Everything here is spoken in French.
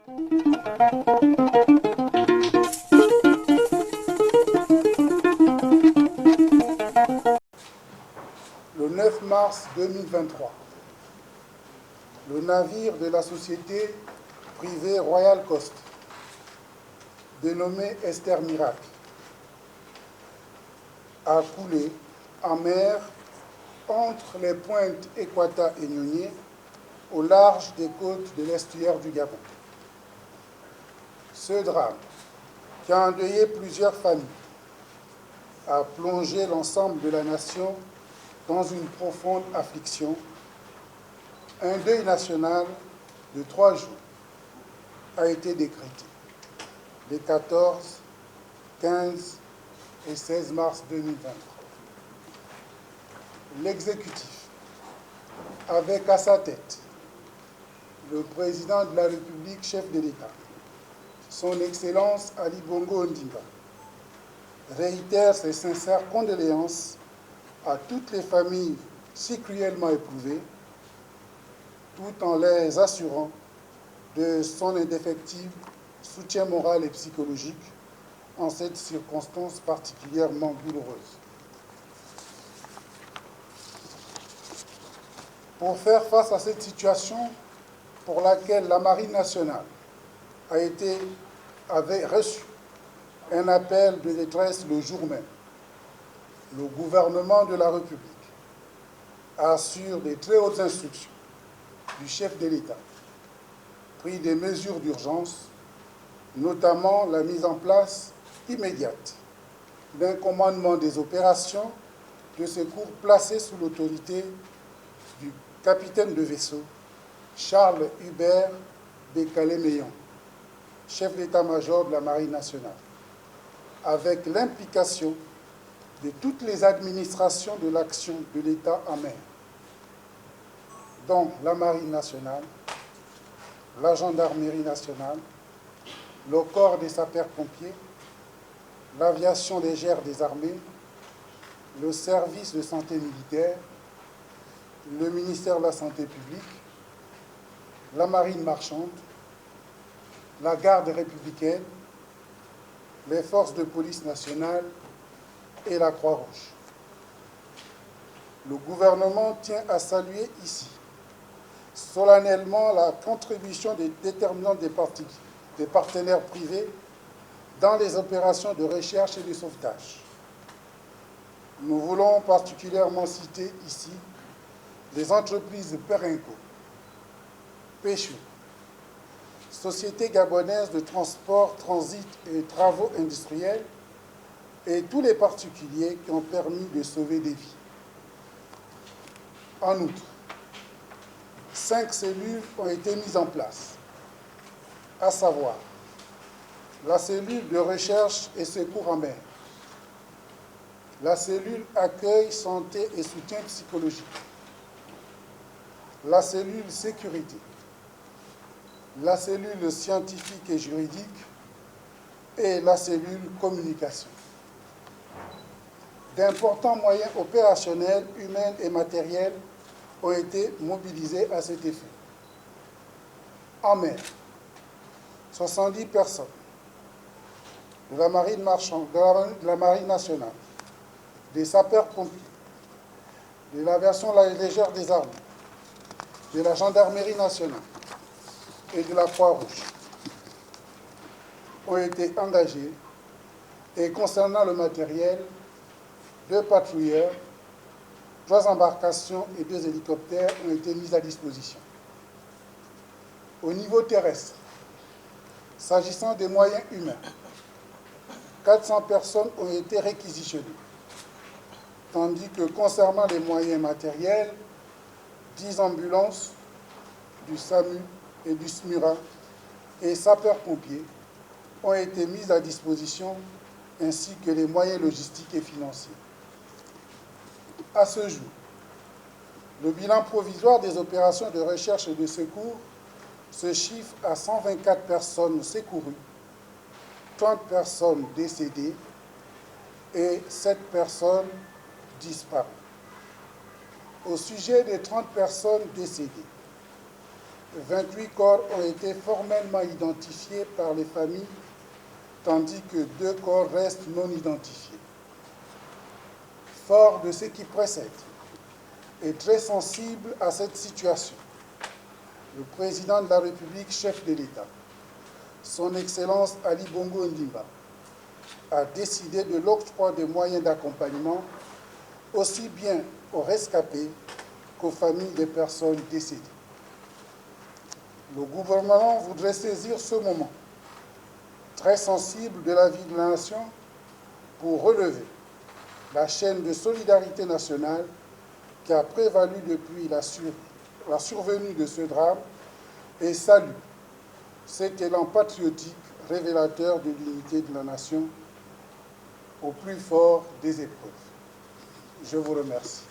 Le 9 mars 2023, le navire de la société privée Royal Coast, dénommé Esther Miracle, a coulé en mer entre les pointes Equata et Nionier, au large des côtes de l'estuaire du Gabon. Ce drame, qui a endeuillé plusieurs familles, a plongé l'ensemble de la nation dans une profonde affliction. Un deuil national de 3 jours a été décrété les 14, 15 et 16 mars 2023. L'exécutif, avec à sa tête le président de la République, chef de l'État, son Excellence Ali Bongo Ondimba, réitère ses sincères condoléances à toutes les familles si cruellement éprouvées, tout en les assurant de son indéfectible soutien moral et psychologique en cette circonstance particulièrement douloureuse. Pour faire face à cette situation pour laquelle la Marine nationale avait reçu un appel de détresse le jour même, le gouvernement de la République assure des très hautes instructions du chef de l'État, pris des mesures d'urgence, notamment la mise en place immédiate d'un commandement des opérations de secours placé sous l'autorité du capitaine de vaisseau Charles Hubert Bécalé-Meillon, chef d'état-major de la Marine nationale, avec l'implication de toutes les administrations de l'action de l'État en mer, dont la Marine nationale, la Gendarmerie nationale, le corps des sapeurs-pompiers, l'aviation légère des armées, le service de santé militaire, le ministère de la Santé publique, la marine marchande, la garde républicaine, les forces de police nationale et la Croix-Rouge. Le gouvernement tient à saluer ici solennellement la contribution des déterminants des partenaires privés dans les opérations de recherche et de sauvetage. Nous voulons particulièrement citer ici les entreprises Perenco, Péchou, Société gabonaise de transport, transit et travaux industriels, et tous les particuliers qui ont permis de sauver des vies. En outre, 5 cellules ont été mises en place, à savoir la cellule de recherche et secours en mer, la cellule accueil, santé et soutien psychologique, la cellule sécurité, la cellule scientifique et juridique et la cellule communication. D'importants moyens opérationnels, humains et matériels ont été mobilisés à cet effet. En mer, 70 personnes de la marine marchande, de la marine nationale, des sapeurs-pompiers, de l'aviation légère des armées, de la gendarmerie nationale et de la Croix-Rouge ont été engagés, et concernant le matériel, 2 patrouilleurs, 3 embarcations et 2 hélicoptères ont été mis à disposition. Au niveau terrestre, s'agissant des moyens humains, 400 personnes ont été réquisitionnées, tandis que concernant les moyens matériels, 10 ambulances du SAMU et du SMURA et sapeurs-pompiers ont été mises à disposition, ainsi que les moyens logistiques et financiers. À ce jour, le bilan provisoire des opérations de recherche et de secours se chiffre à 124 personnes secourues, 30 personnes décédées et 7 personnes disparues. Au sujet des 30 personnes décédées, 28 corps ont été formellement identifiés par les familles, tandis que 2 corps restent non identifiés. Fort de ce qui précède et très sensible à cette situation, le président de la République, chef de l'État, son Excellence Ali Bongo Ondimba, a décidé de l'octroi des moyens d'accompagnement aussi bien aux rescapés qu'aux familles des personnes décédées. Le gouvernement voudrait saisir ce moment très sensible de la vie de la nation pour relever la chaîne de solidarité nationale qui a prévalu depuis la survenue de ce drame et salue cet élan patriotique révélateur de l'unité de la nation au plus fort des épreuves. Je vous remercie.